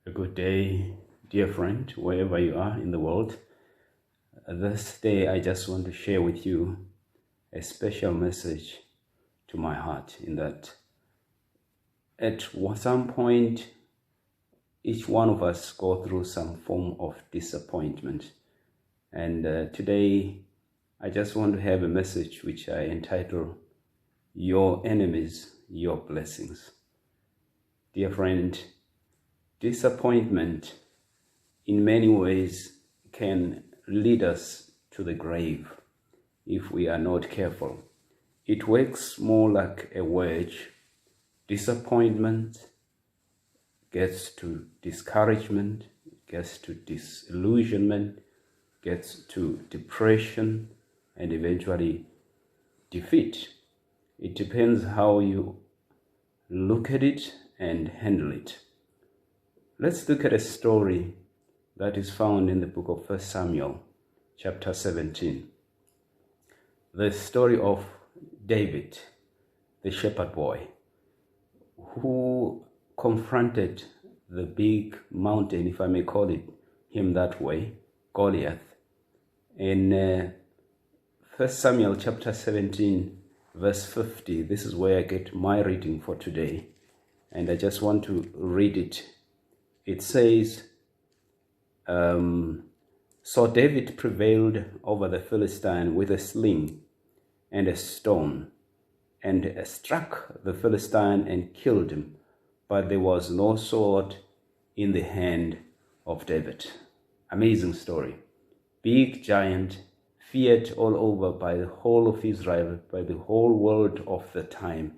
A good day, dear friend, wherever you are in the world. This day, I just want to share with you a special message to my heart, in that at some point, each one of us go through some form of disappointment. And today, I just want to have a message which I entitle, Your Enemies, Your Blessings. Dear friend, disappointment in many ways can lead us to the grave if we are not careful. It works more like a wedge. Disappointment gets to discouragement, gets to disillusionment, gets to depression, and eventually defeat. It depends how you look at it and handle it. Let's look at a story that is found in the book of 1 Samuel, chapter 17. The story of David, the shepherd boy, who confronted the big mountain, if I may call it him that way, Goliath. In 1 Samuel chapter 17, verse 50, this is where I get my reading for today. And I just want to read it. It says, So David prevailed over the Philistine with a sling and a stone, and struck the Philistine and killed him, but there was no sword in the hand of David. Amazing story. Big giant, feared all over by the whole of Israel, by the whole world of the time,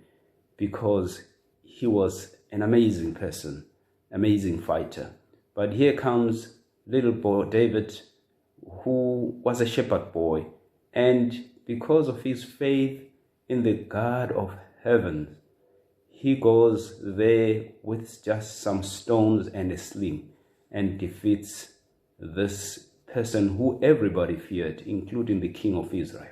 because he was an amazing person, amazing fighter. But here comes little boy David, who was a shepherd boy, and because of his faith in the God of heaven, he goes there with just some stones and a sling and defeats this person who everybody feared, including the King of Israel.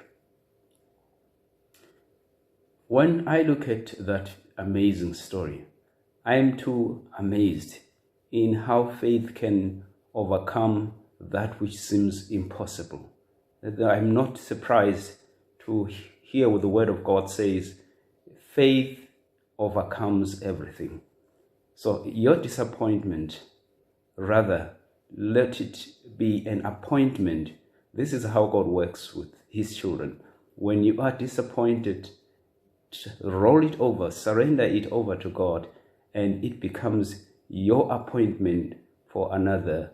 When I look at that amazing story, I am too amazed in how faith can overcome that which seems impossible. I'm not surprised to hear what the Word of God says, faith overcomes everything. So your disappointment, rather, let it be an appointment. This is how God works with his children. When you are disappointed, roll it over, surrender it over to God, and it becomes your appointment for another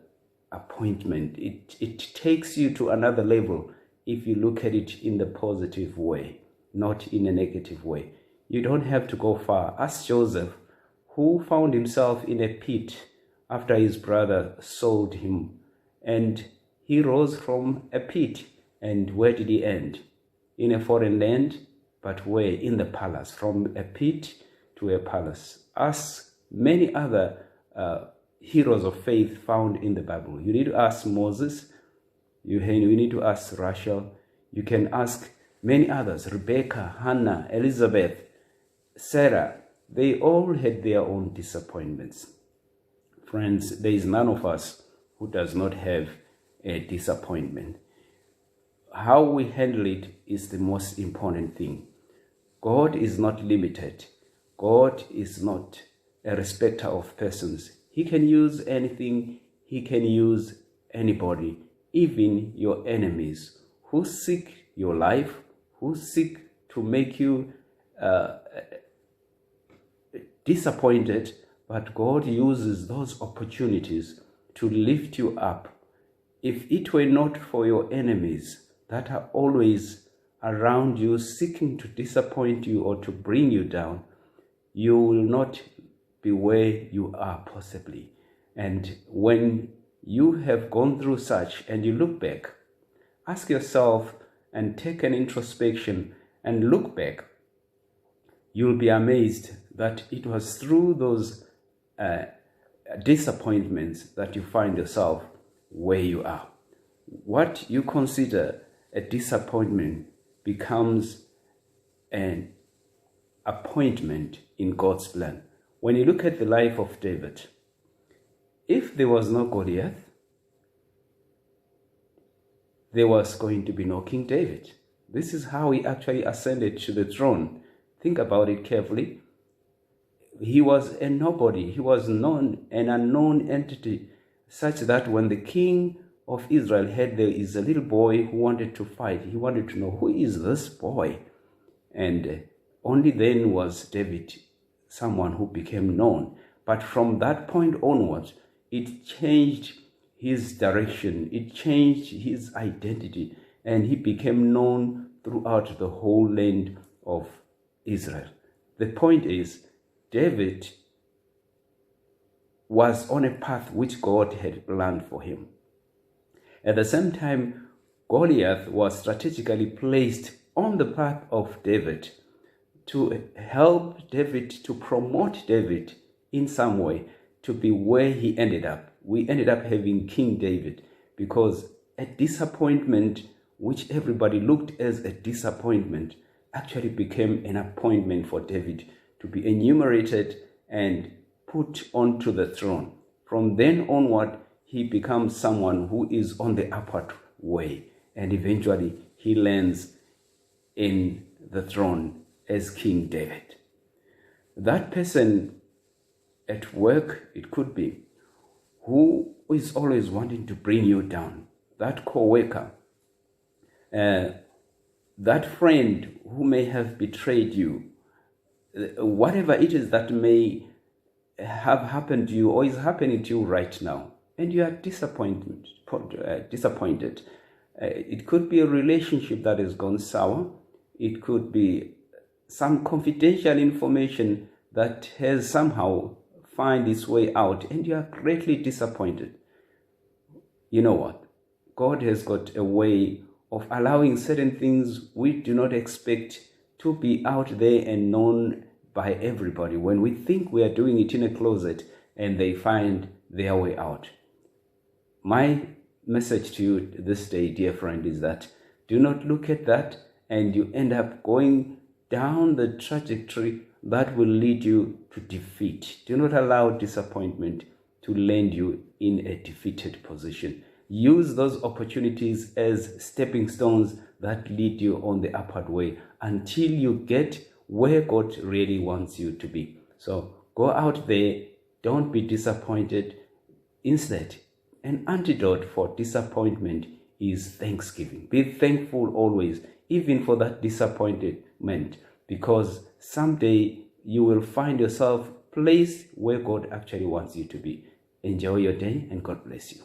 appointment. It takes you to another level if you look at it in the positive way, not in a negative way. You don't have to go far. Ask Joseph, who found himself in a pit after his brother sold him, and he rose from a pit. And where did he end? In a foreign land, but where? In the palace. From a pit to a palace. Ask many other heroes of faith found in the Bible. You need to ask Moses. You need to ask Rachel. You can ask many others. Rebecca, Hannah, Elizabeth, Sarah. They all had their own disappointments. Friends, there is none of us who does not have a disappointment. How we handle it is the most important thing. God is not limited. God is not a respecter of persons. He can use anything. He can use anybody, even your enemies who seek your life, who seek to make you disappointed. But God uses those opportunities to lift you up. If it were not for your enemies that are always around you, seeking to disappoint you or to bring you down, you will not be where you are possibly. And when you have gone through such and you look back, ask yourself and take an introspection and look back, you'll be amazed that it was through those disappointments that you find yourself where you are. What you consider a disappointment becomes an appointment in God's plan. When you look at the life of David, if there was no Goliath, there was going to be no King David. This is how he actually ascended to the throne. Think about it carefully. He was a nobody. He was known, an unknown entity, such that when the king of Israel heard there is a little boy who wanted to fight, he wanted to know, who is this boy? And only then was David someone who became known. But from that point onwards, it changed his direction, it changed his identity, and he became known throughout the whole land of Israel. The point is, David was on a path which God had planned for him. At the same time, Goliath was strategically placed on the path of David to help David, to promote David in some way to be where he ended up. We ended up having King David because a disappointment, which everybody looked as a disappointment, actually became an appointment for David to be enumerated and put onto the throne. From then onward, he becomes someone who is on the upward way, and eventually he lands in the throne as King David. That person at work, it could be, who is always wanting to bring you down, that co-worker, that friend who may have betrayed you, whatever it is that may have happened to you or is happening to you right now, and you are disappointed. It could be a relationship that has gone sour. It could be some confidential information that has somehow found its way out, and you are greatly disappointed. You know what? God has got a way of allowing certain things we do not expect to be out there and known by everybody when we think we are doing it in a closet and they find their way out. My message to you this day, dear friend, is that do not look at that and you end up going down the trajectory that will lead you to defeat. Do not allow disappointment to land you in a defeated position. Use those opportunities as stepping stones that lead you on the upward way until you get where God really wants you to be. So go out there, don't be disappointed. Instead, an antidote for disappointment is thanksgiving. Be thankful always, even for that disappointment, because someday you will find yourself placed where God actually wants you to be. Enjoy your day and God bless you.